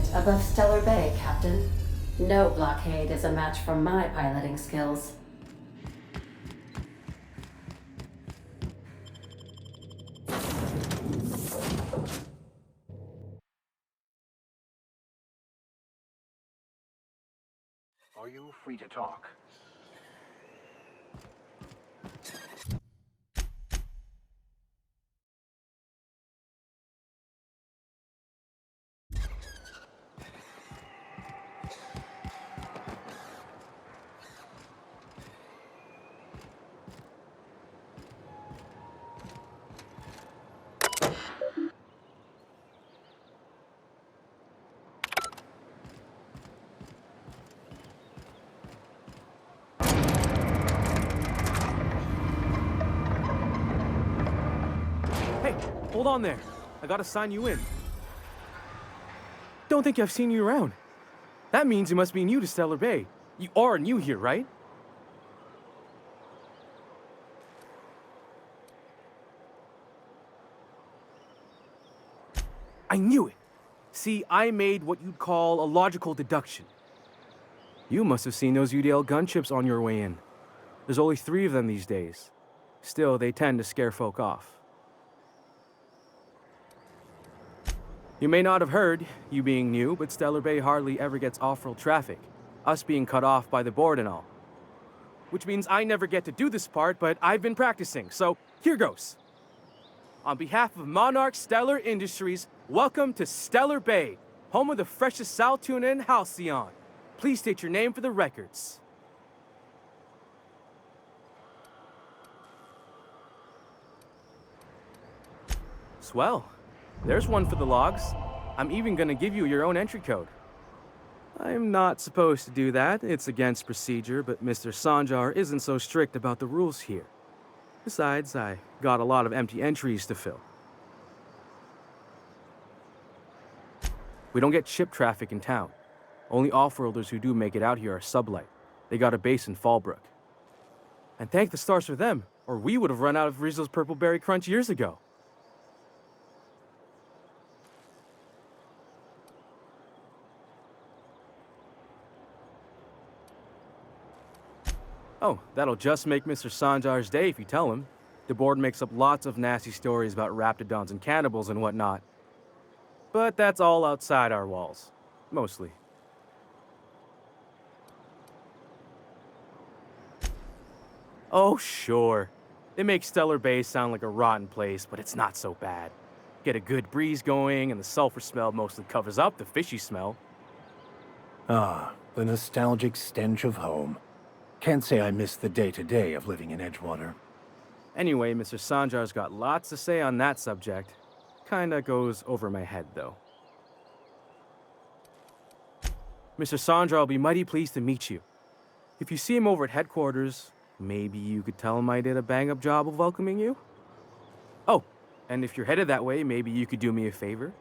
point above Stellar Bay, Captain. No blockade is a match for my piloting skills. Are you free to talk? Hey, hold on there. I gotta sign you in. Don't think I've seen you around. That means you must be new to Stellar Bay. You are new here, right? I knew it. See, I made what you'd call a logical deduction. You must have seen those UDL gunships on your way in. There's only 3 of them these days. Still, they tend to scare folk off. You may not have heard, you being new, but Stellar Bay hardly ever gets off-road traffic, us being cut off by the board and all. Which means I never get to do this part, but I've been practicing, so here goes. On behalf of Monarch Stellar Industries, welcome to Stellar Bay, home of the freshest sal tuna and halcyon. Please state your name for the records. Swell. There's one for the logs. I'm even gonna give you your own entry code. I'm not supposed to do that. It's against procedure, but Mr. Sanjar isn't so strict about the rules here. Besides, I got a lot of empty entries to fill. We don't get ship traffic in town. Only off-worlders who do make it out here are sublight. They got a base in Fallbrook. And thank the stars for them, or we would have run out of Rizzo's Purple Berry Crunch years ago. Oh, that'll just make Mr. Sanjar's day if you tell him. The board makes up lots of nasty stories about raptidons and cannibals and whatnot. But that's all outside our walls. Mostly. Oh, sure. They make Stellar Bay sound like a rotten place, but it's not so bad. Get a good breeze going, and the sulfur smell mostly covers up the fishy smell. Ah, the nostalgic stench of home. Can't say I miss the day-to-day of living in Edgewater. Anyway, Mr. Sanjar's got lots to say on that subject. Kinda goes over my head, though. Mr. Sanjar will be mighty pleased to meet you. If you see him over at headquarters, maybe you could tell him I did a bang-up job of welcoming you? Oh, and if you're headed that way, maybe you could do me a favor?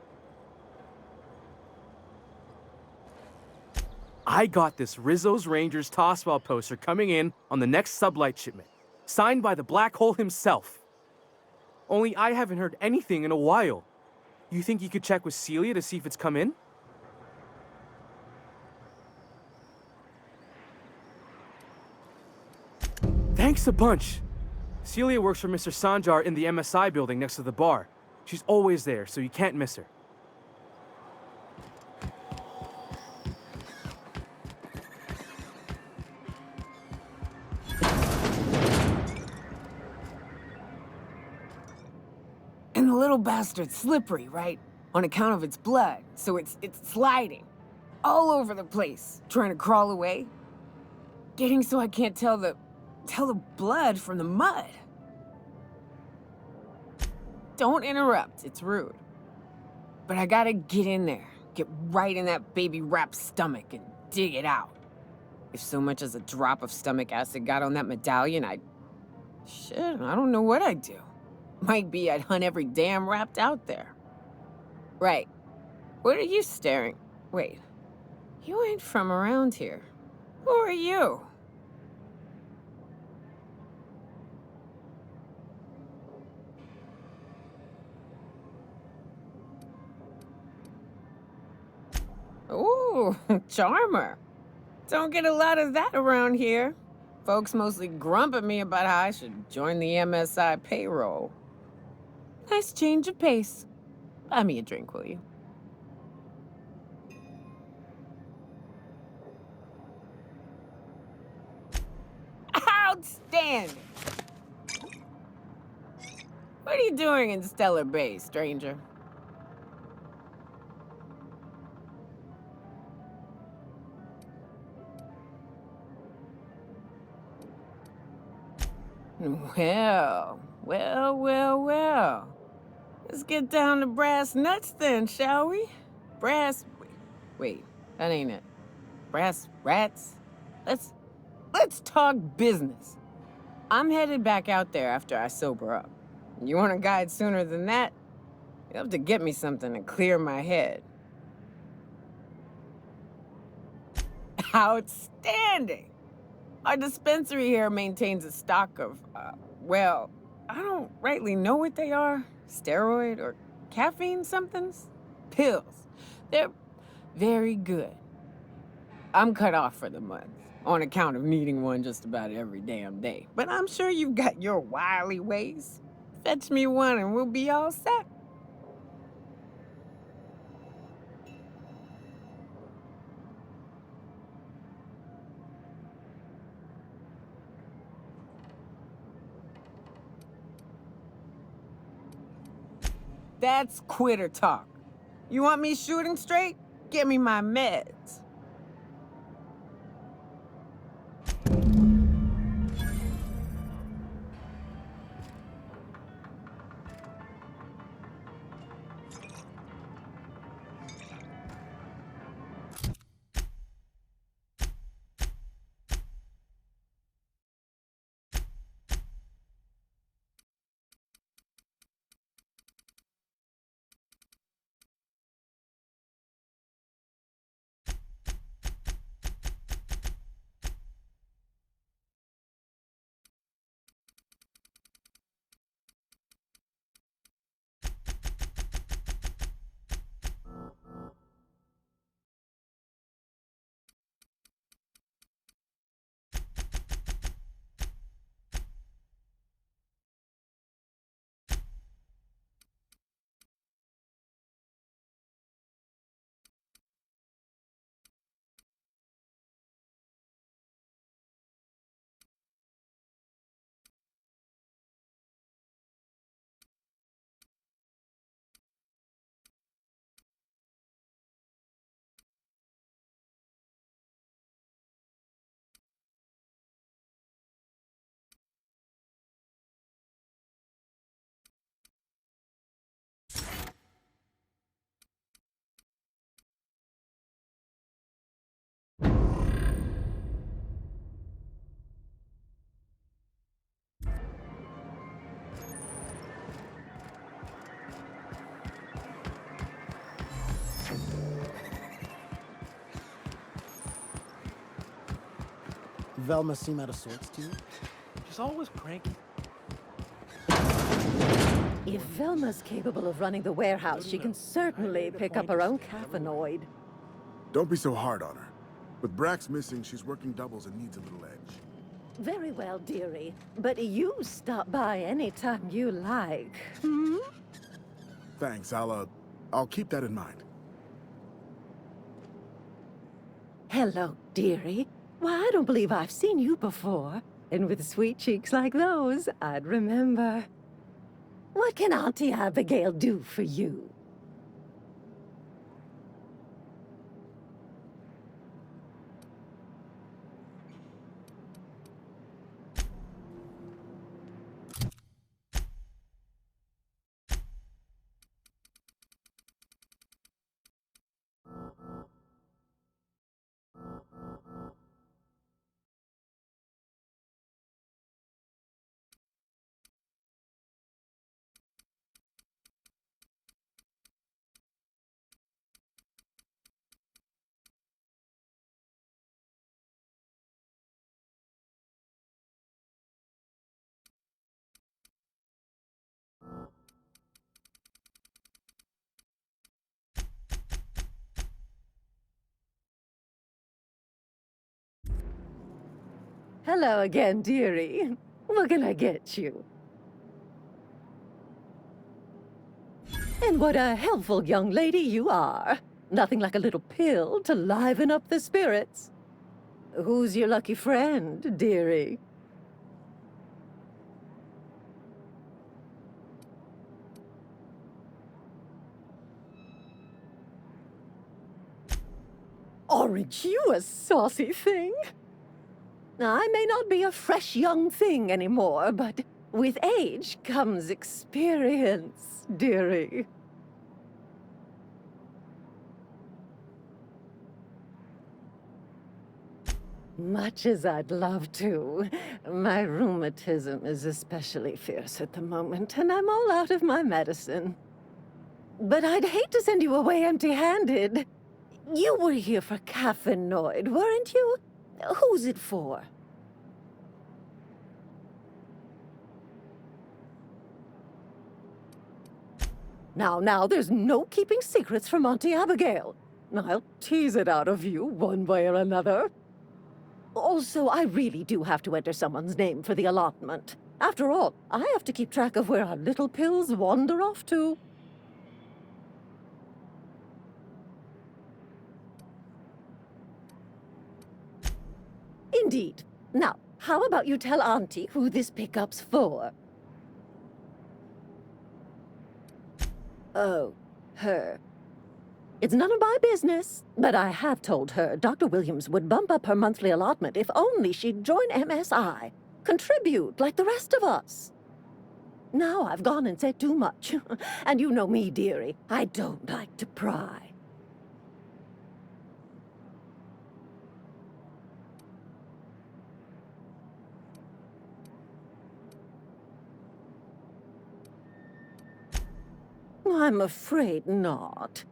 I got this Rizzo's Rangers Tossball poster coming in on the next sublight shipment, signed by the Black Hole himself. Only I haven't heard anything in a while. You think you could check with Celia to see if it's come in? Thanks a bunch. Celia works for Mr. Sanjar in the MSI building next to the bar. She's always there, so you can't miss her. And the little bastard's slippery, right? On account of its blood, so it's sliding. All over the place, trying to crawl away. Getting so I can't tell the blood from the mud. Don't interrupt, it's rude. But I gotta get in there, get right in that baby rap's stomach and dig it out. If so much as a drop of stomach acid got on that medallion, shit, I don't know what I'd do. Might be I'd hunt every damn rapt out there. Right. What are you staring? Wait. You ain't from around here. Who are you? Ooh, charmer. Don't get a lot of that around here. Folks mostly grump at me about how I should join the MSI payroll. Nice change of pace. Buy me a drink, will you? Outstanding! What are you doing in Stellar Bay, stranger? Well. Let's get down to brass nuts then, shall we? Brass... Wait, that ain't it. Brass rats? Let's talk business. I'm headed back out there after I sober up. You want a guide sooner than that? You'll have to get me something to clear my head. Outstanding! Our dispensary here maintains a stock of, well, I don't rightly know what they are. Steroid or caffeine somethings? Pills. They're very good. I'm cut off for the month, on account of needing one just about every damn day. But I'm sure you've got your wily ways. Fetch me one and we'll be all set. That's quitter talk. You want me shooting straight? Get me my meds. Velma seem out of sorts to you? She's always cranky. If Velma's capable of running the warehouse, she can certainly pick up her own caffeinoid. Don't be so hard on her. With Brax missing, she's working doubles and needs a little edge. Very well, dearie. But you stop by anytime you like. Hmm? Thanks, I'll keep that in mind. Hello, dearie. Why, I don't believe I've seen you before. And with sweet cheeks like those, I'd remember. What can Auntie Abigail do for you? Hello again, dearie. What can I get you? And what a helpful young lady you are. Nothing like a little pill to liven up the spirits. Who's your lucky friend, dearie? Aren't you a saucy thing? I may not be a fresh young thing anymore, but with age comes experience, dearie. Much as I'd love to, my rheumatism is especially fierce at the moment, and I'm all out of my medicine. But I'd hate to send you away empty-handed. You were here for caffeinoid, weren't you? Who's it for? Now, there's no keeping secrets from Auntie Abigail. I'll tease it out of you one way or another. Also, I really do have to enter someone's name for the allotment. After all, I have to keep track of where our little pills wander off to. Indeed. Now, how about you tell Auntie who this pickup's for? Oh, her. It's none of my business, but I have told her Dr. Williams would bump up her monthly allotment if only she'd join MSI. Contribute like the rest of us. Now I've gone and said too much. And you know me, dearie. I don't like to pry. I'm afraid not.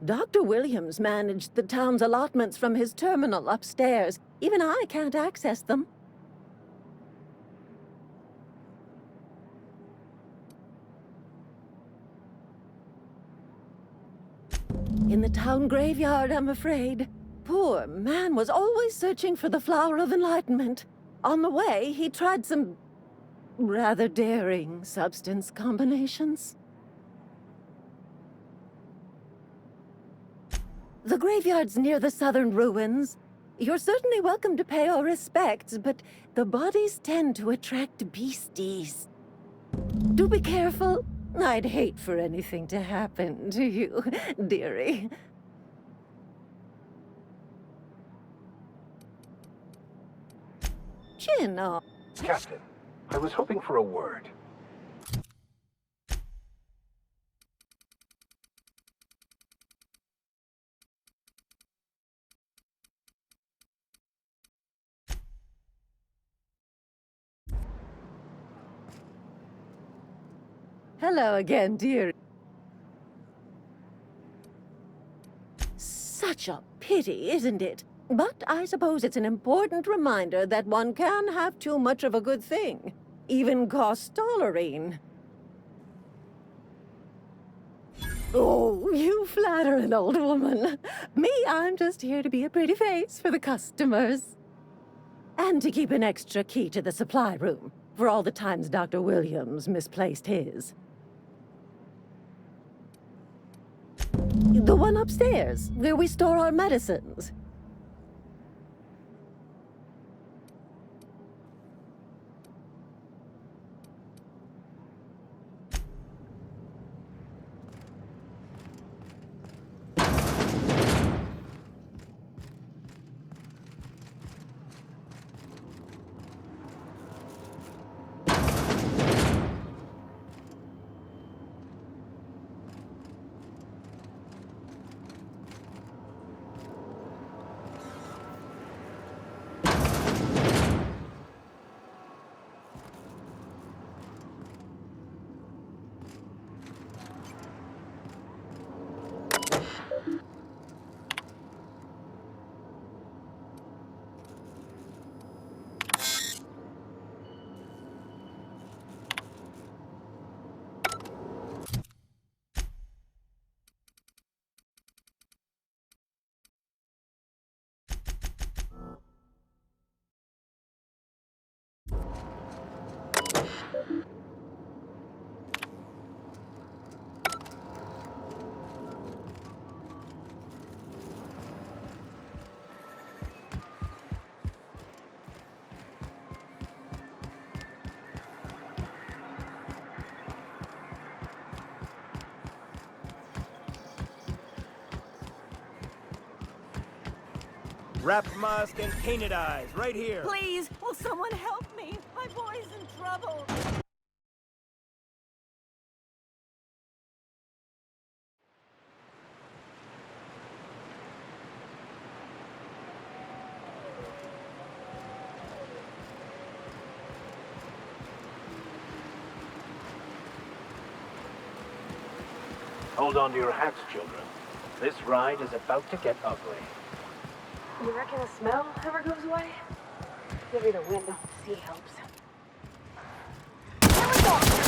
Dr. Williams managed the town's allotments from his terminal upstairs. Even I can't access them. In the town graveyard, I'm afraid. Poor man was always searching for the flower of enlightenment. On the way, he tried some rather daring substance combinations. The graveyard's near the southern ruins. You're certainly welcome to pay our respects, but the bodies tend to attract beasties. Do be careful. I'd hate for anything to happen to you, dearie. Chin up. Captain, I was hoping for a word. Hello again, dear. Such a pity, isn't it? But I suppose it's an important reminder that one can have too much of a good thing. Even cost tolerine. Oh, you flatter an old woman. Me, I'm just here to be a pretty face for the customers. And to keep an extra key to the supply room, for all the times Dr. Williams misplaced his. The one upstairs, where we store our medicines. Wrapped mask and painted eyes, right here. Please, will someone help me? My boy's in trouble. Hold on to your hats, children. This ride is about to get ugly. You reckon the smell ever goes away? Maybe the wind on the sea helps. Here we go!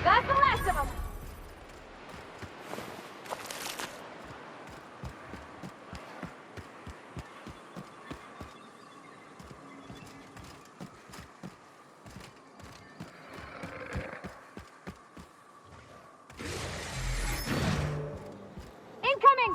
That's the last of them! Incoming!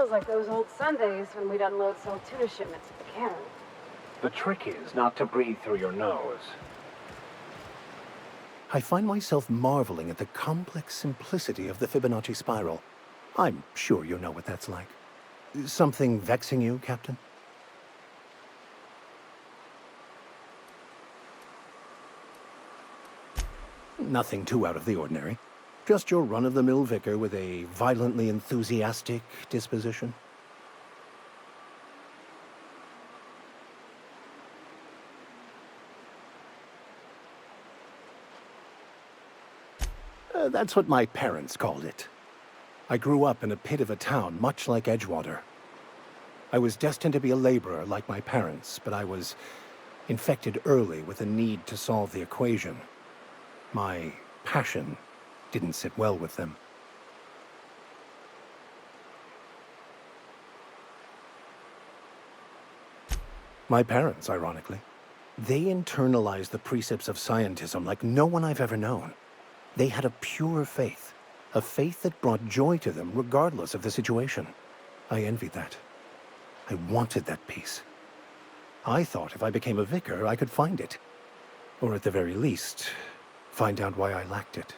feels like those old Sundays when we'd unload sell tuna shipments at the cannery. The trick is not to breathe through your nose. I find myself marveling at the complex simplicity of the Fibonacci spiral. I'm sure you know what that's like. Something vexing you, Captain? Nothing too out of the ordinary. Just your run-of-the-mill vicar with a violently enthusiastic disposition. That's what my parents called it. I grew up in a pit of a town, much like Edgewater. I was destined to be a laborer like my parents, but I was infected early with a need to solve the equation. My passion didn't sit well with them. My parents, ironically. They internalized the precepts of scientism like no one I've ever known. They had a pure faith, a faith that brought joy to them regardless of the situation. I envied that. I wanted that peace. I thought if I became a vicar, I could find it. Or at the very least, find out why I lacked it.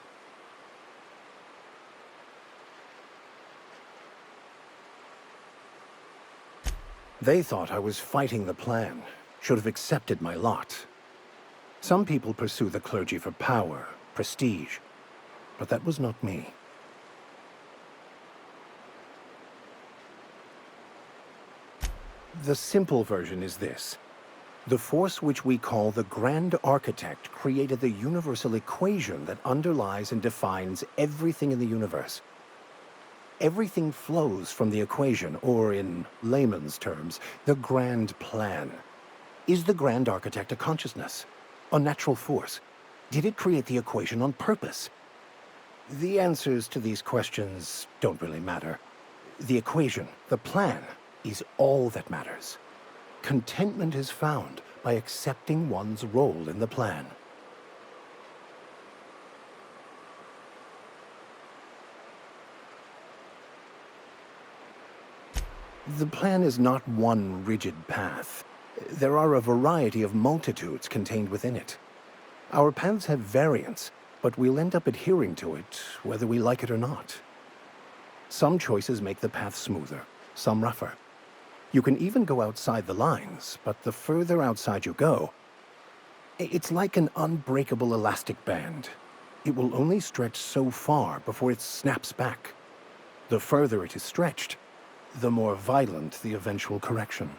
They thought I was fighting the plan, should have accepted my lot. Some people pursue the clergy for power, prestige, but that was not me. The simple version is this. The force which we call the Grand Architect created the universal equation that underlies and defines everything in the universe. Everything flows from the equation, or in layman's terms, the grand plan. Is the Grand Architect a consciousness? A natural force? Did it create the equation on purpose? The answers to these questions don't really matter. The equation, the plan, is all that matters. Contentment is found by accepting one's role in the plan. The plan is not one rigid path. There are a variety of multitudes contained within it. Our paths have variance, but we'll end up adhering to it whether we like it or not. Some choices make the path smoother, some rougher. You can even go outside the lines, but the further outside you go, it's like an unbreakable elastic band. It will only stretch so far before it snaps back. The further it is stretched, the more violent the eventual correction.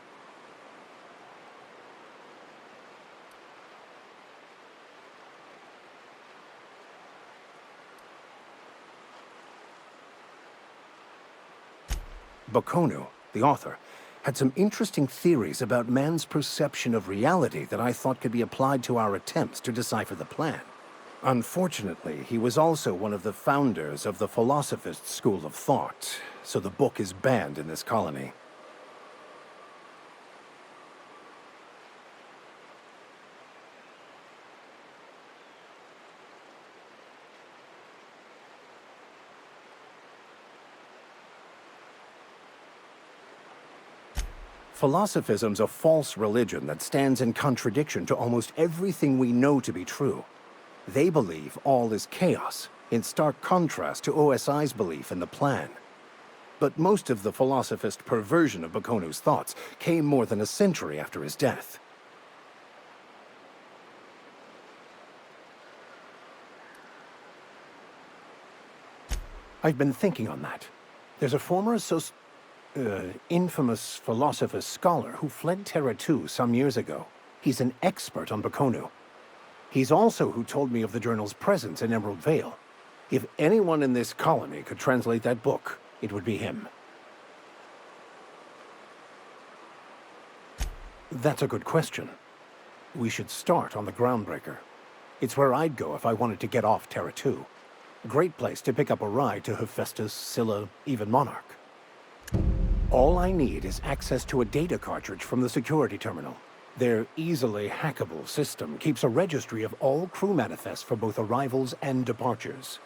Baconu, the author, had some interesting theories about man's perception of reality that I thought could be applied to our attempts to decipher the plan. Unfortunately, he was also one of the founders of the Philosophist school of thought, so the book is banned in this colony. Philosophism's a false religion that stands in contradiction to almost everything we know to be true. They believe all is chaos, in stark contrast to OSI's belief in the plan. But most of the philosophist perversion of Bakonu's thoughts came more than a century after his death. I've been thinking on that. There's a former infamous philosophist scholar who fled Terra 2 some years ago. He's an expert on Baconu. He's also who told me of the journal's presence in Emerald Vale. If anyone in this colony could translate that book, it would be him. That's a good question. We should start on the Groundbreaker. It's where I'd go if I wanted to get off Terra 2. Great place to pick up a ride to Hephaestus, Scylla, even Monarch. All I need is access to a data cartridge from the security terminal. Their easily hackable system keeps a registry of all crew manifests for both arrivals and departures.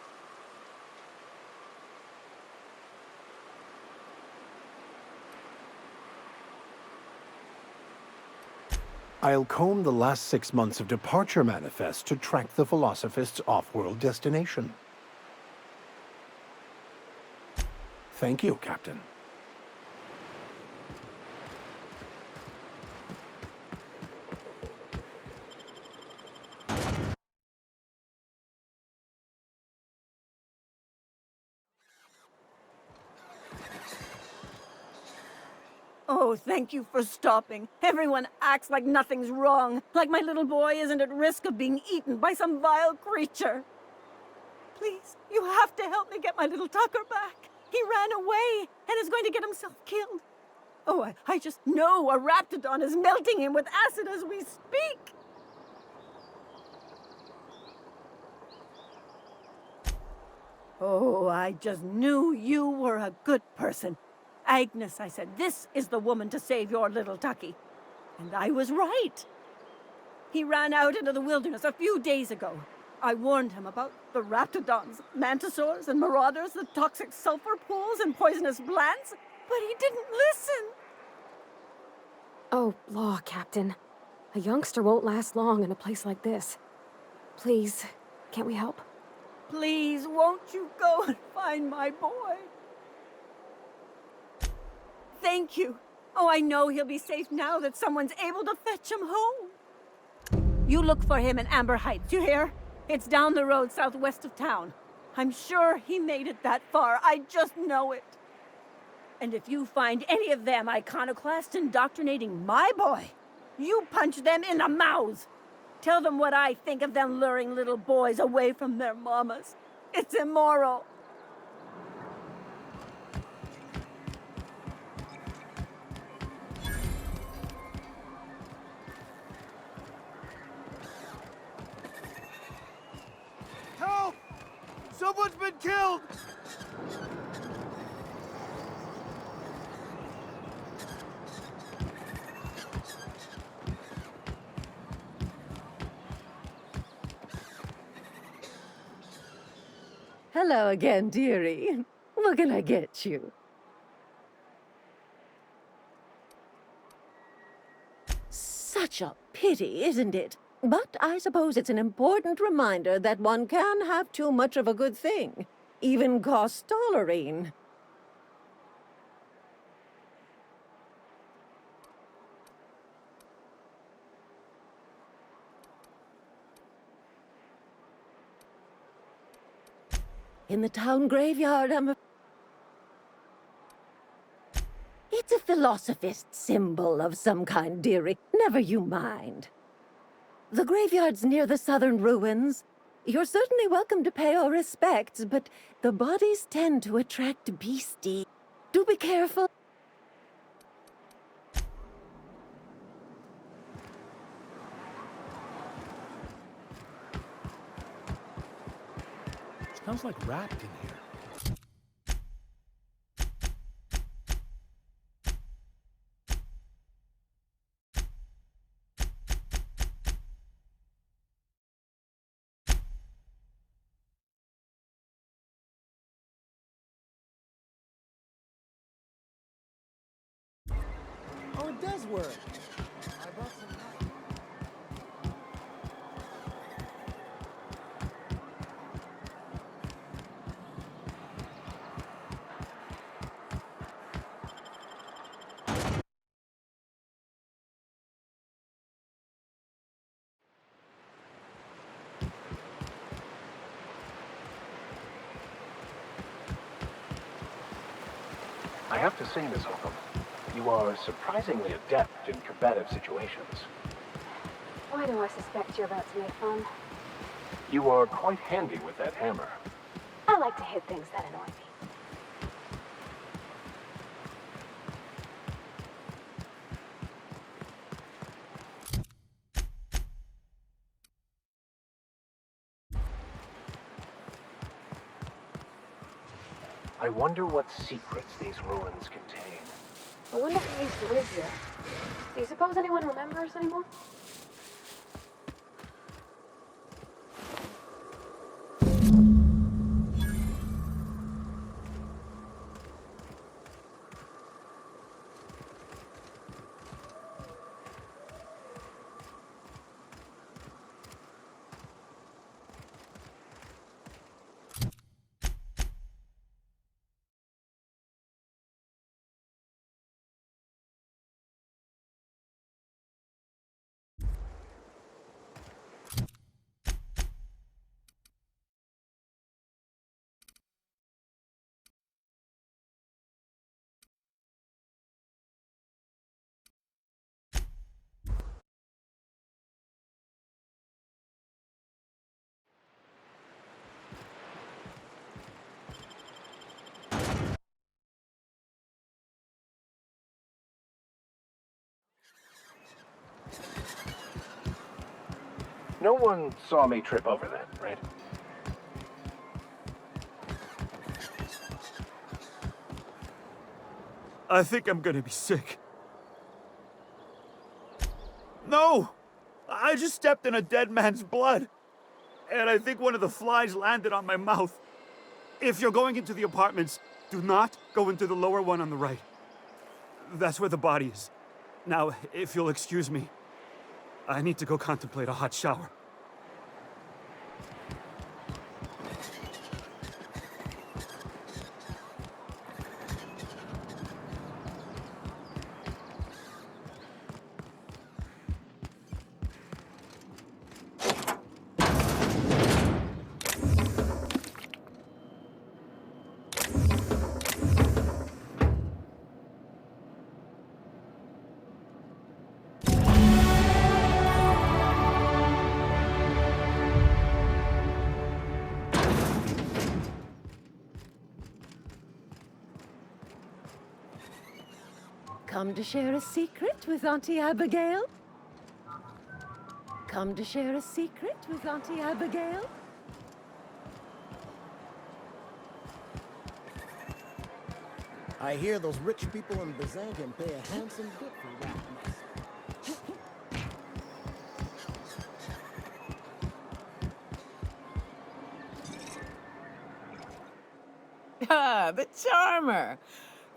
I'll comb the last 6 months of departure manifest to track the Philosophist's off-world destination. Thank you, Captain. Oh, thank you for stopping. Everyone acts like nothing's wrong, like my little boy isn't at risk of being eaten by some vile creature. Please, you have to help me get my little Tucker back. He ran away and is going to get himself killed. Oh, I just know a raptidon is melting him with acid as we speak. Oh, I just knew you were a good person. Agnes, I said, this is the woman to save your little Tucky. And I was right. He ran out into the wilderness a few days ago. I warned him about the raptidons, mantisaurs, and marauders, the toxic sulfur pools, and poisonous plants, but he didn't listen. Oh, law, Captain. A youngster won't last long in a place like this. Please, can't we help? Please, won't you go and find my boy? Thank you. Oh, I know he'll be safe now that someone's able to fetch him home. You look for him in Amber Heights, you hear? It's down the road southwest of town. I'm sure he made it that far. I just know it. And if you find any of them iconoclasts indoctrinating my boy, you punch them in the mouths. Tell them what I think of them luring little boys away from their mamas. It's immoral. Help! Someone's been killed! Hello again, dearie. What can I get you? Such a pity, isn't it? But I suppose it's an important reminder that one can have too much of a good thing. Even cost tolerine. In the town graveyard, It's a philosophist symbol of some kind, dearie. Never you mind. The graveyard's near the southern ruins. You're certainly welcome to pay our respects, but the bodies tend to attract beastie. Do be careful. Smells like wrapped in here. Oh, it does work. I brought some light. I have to say, Miss Holcomb, you are surprisingly adept in combative situations. Why do I suspect you're about to make fun? You are quite handy with that hammer. I like to hit things that annoy me. I wonder what secrets these ruins contain. I wonder who used to live here. Do you suppose anyone remembers anymore? No one saw me trip over that, right? I think I'm gonna be sick. No! I just stepped in a dead man's blood. And I think one of the flies landed on my mouth. If you're going into the apartments, do not go into the lower one on the right. That's where the body is. Now, if you'll excuse me, I need to go contemplate a hot shower. Come to share a secret with Auntie Abigail? Come to share a secret with Auntie Abigail? I hear those rich people in Byzantium pay a handsome bit for rat mess. Ah, the charmer.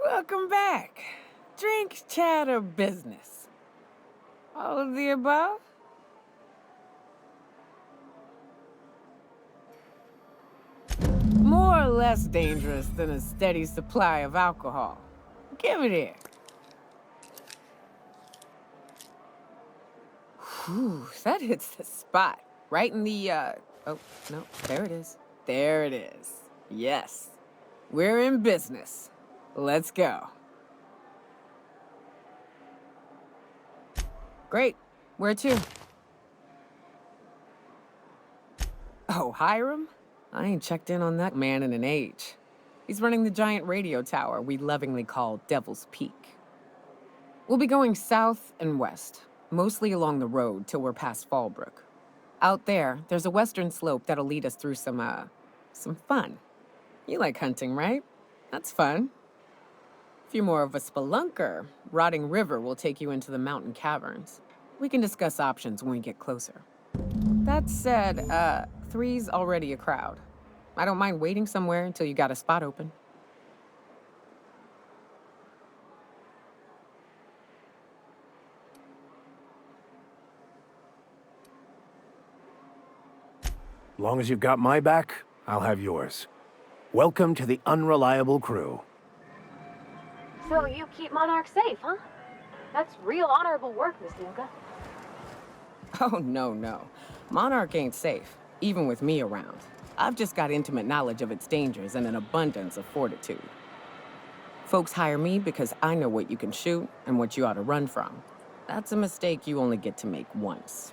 Welcome back. Drink, chat, or business? All of the above? More or less dangerous than a steady supply of alcohol. Give it here. Whew, that hits the spot. Right in the, oh, no, there it is. There it is. Yes. We're in business. Let's go. Great. Where to? Oh, Hiram? I ain't checked in on that man in an age. He's running the giant radio tower we lovingly call Devil's Peak. We'll be going south and west, mostly along the road till we're past Fallbrook. Out there, there's a western slope that'll lead us through some fun. You like hunting, right? That's fun. If you're more of a spelunker, Rotting River will take you into the mountain caverns. We can discuss options when we get closer. That said, 3's already a crowd. I don't mind waiting somewhere until you got a spot open. Long as you've got my back, I'll have yours. Welcome to the unreliable crew. So you keep Monarch safe, huh? That's real honorable work, Miss Dinka. Oh, no. Monarch ain't safe, even with me around. I've just got intimate knowledge of its dangers and an abundance of fortitude. Folks hire me because I know what you can shoot and what you ought to run from. That's a mistake you only get to make once.